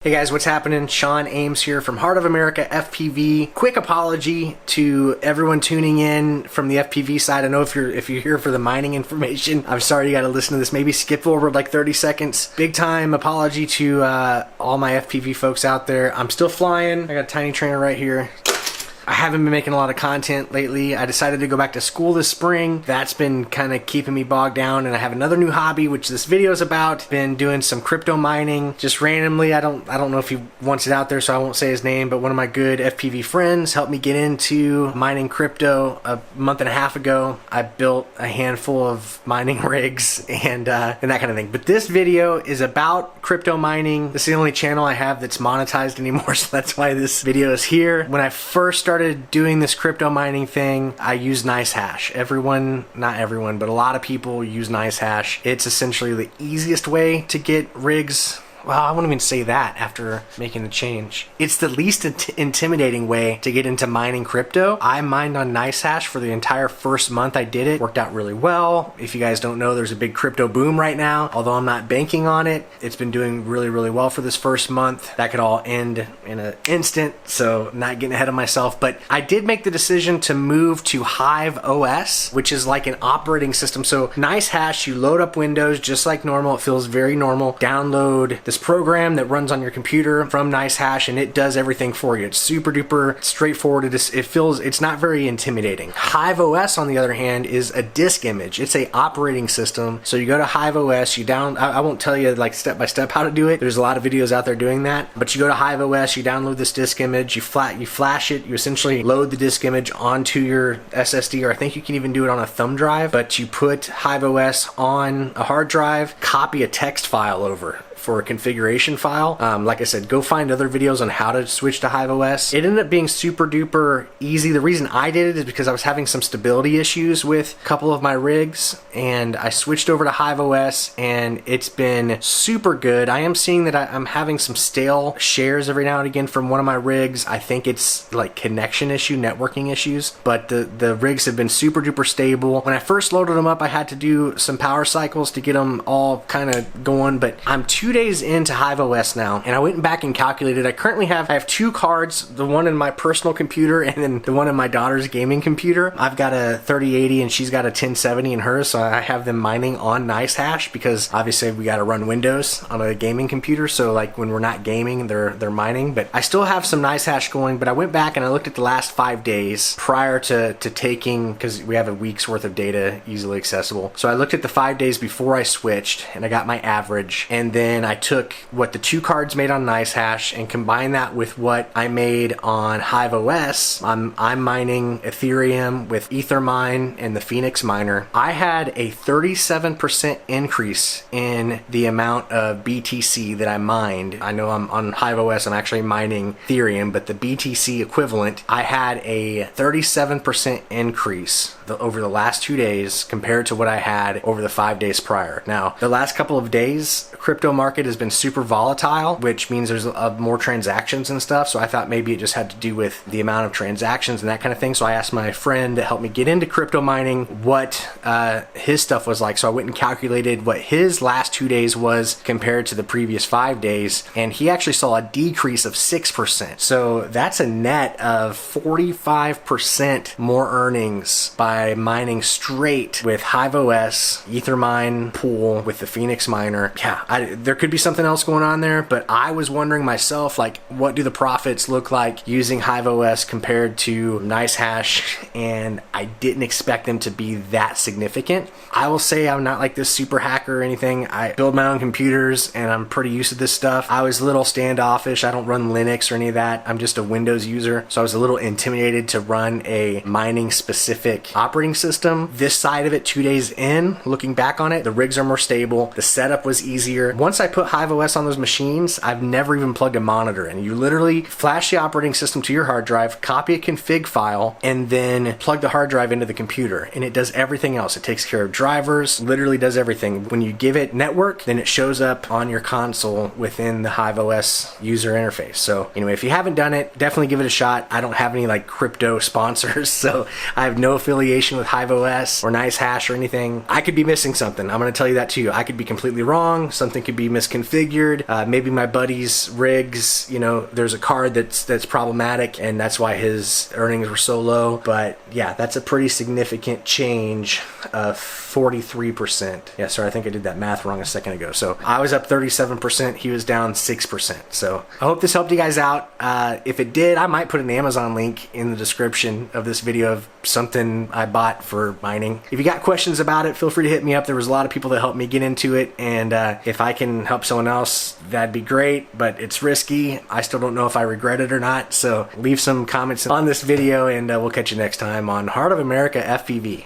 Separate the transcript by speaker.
Speaker 1: Hey guys, what's happening? Sean Ames here from Heart of America FPV. Quick apology to everyone tuning in from the FPV side. I know if you're here for the mining information, I'm sorry you got to listen to this. Maybe skip forward like 30 seconds. Big time apology to all my FPV folks out there. I'm still flying. I got a tiny trainer right here. I haven't been making a lot of content lately. I decided to go back to school this spring. That's been kind of keeping me bogged down, and I have another new hobby, which this video is about. Been doing some crypto mining, just randomly. I don't know if he wants it out there, so I won't say his name, but one of my good FPV friends helped me get into mining crypto a month and a half ago. I built a handful of mining rigs and that kind of thing. But this video is about crypto mining. This is the only channel I have that's monetized anymore, so that's why this video is here. When I first started doing this crypto mining thing, I use NiceHash. Not everyone, but a lot of people use NiceHash. It's essentially the easiest way to get rigs. Well, I wouldn't even say that after making the change. It's the least intimidating way to get into mining crypto. I mined on NiceHash for the entire first month I did it. Worked out really well. If you guys don't know, there's a big crypto boom right now. Although I'm not banking on it, it's been doing really, really well for this first month. That could all end in an instant, so not getting ahead of myself. But I did make the decision to move to HiveOS, which is like an operating system. So NiceHash, you load up Windows just like normal. It feels very normal. Download this program that runs on your computer from NiceHash, and it does everything for you. It's super duper straightforward. It's not very intimidating. HiveOS, on the other hand, is a disk image. It's a operating system. So you go to HiveOS, I won't tell you like step by step how to do it. There's a lot of videos out there doing that. But you go to HiveOS, you download this disk image, you flash it, you essentially load the disk image onto your SSD, or I think you can even do it on a thumb drive. But you put HiveOS on a hard drive, copy a text file over for a configuration file. Like I said, go find other videos on how to switch to HiveOS. It ended up being super duper easy. The reason I did it is because I was having some stability issues with a couple of my rigs, and I switched over to HiveOS, and it's been super good. I am seeing that I'm having some stale shares every now and again from one of my rigs. I think it's like connection issue, networking issues, but the rigs have been super duper stable. When I first loaded them up, I had to do some power cycles to get them all kind of going, but I'm 2 days into HiveOS now, and I went back and calculated. I have two cards, the one in my personal computer and then the one in my daughter's gaming computer. I've got a 3080 and she's got a 1070 in hers, so I have them mining on NiceHash because obviously we got to run Windows on a gaming computer, so like when we're not gaming, they're mining. But I still have some NiceHash going, but I went back and I looked at the last 5 days prior to taking, because we have a week's worth of data easily accessible. So I looked at the 5 days before I switched, and I got my average, and then I took what the two cards made on NiceHash and combined that with what I made on HiveOS. I'm mining Ethereum with Ethermine and the Phoenix miner. I had a 37% increase in the amount of BTC that I mined. I know I'm on HiveOS, I'm actually mining Ethereum, but the BTC equivalent, I had a 37% increase over the last 2 days compared to what I had over the 5 days prior. Now, the last couple of days, crypto market has been super volatile, which means there's more transactions and stuff. So I thought maybe it just had to do with the amount of transactions and that kind of thing. So I asked my friend to help me get into crypto mining what his stuff was like. So I went and calculated what his last 2 days was compared to the previous 5 days, and he actually saw a decrease of 6%. So that's a net of 45% more earnings by mining straight with HiveOS, Ethermine pool with the Phoenix miner. Yeah, there could be something else going on there, but I was wondering myself, like, what do the profits look like using HiveOS compared to NiceHash? And I didn't expect them to be that significant. I will say I'm not like this super hacker or anything. I build my own computers and I'm pretty used to this stuff. I was a little standoffish. I don't run Linux or any of that. I'm just a Windows user. So I was a little intimidated to run a mining specific operating system. This side of it, 2 days in, looking back on it, the rigs are more stable. The setup was easier. Once I put HiveOS on those machines, I've never even plugged a monitor in. You literally flash the operating system to your hard drive, copy a config file, and then plug the hard drive into the computer, and it does everything else. It takes care of drivers, literally does everything. When you give it network, then it shows up on your console within the HiveOS user interface. So anyway, if you haven't done it, definitely give it a shot. I don't have any like crypto sponsors, so I have no affiliation with HiveOS or NiceHash or anything. I could be missing something. I'm going to tell you that too. I could be completely wrong. Something could be misconfigured. Maybe my buddy's rigs, you know, there's a card that's problematic, and that's why his earnings were so low. But yeah, that's a pretty significant change of 43%. Yeah, sorry, I think I did that math wrong a second ago. So I was up 37%, he was down 6%. So I hope this helped you guys out. If it did, I might put an Amazon link in the description of this video of something I bought for mining. If you got questions about it, feel free to hit me up. There was a lot of people that helped me get into it, and if I can help someone else, that'd be great, but it's risky. I still don't know if I regret it or not, so leave some comments on this video, and we'll catch you next time on Heart of America FPV.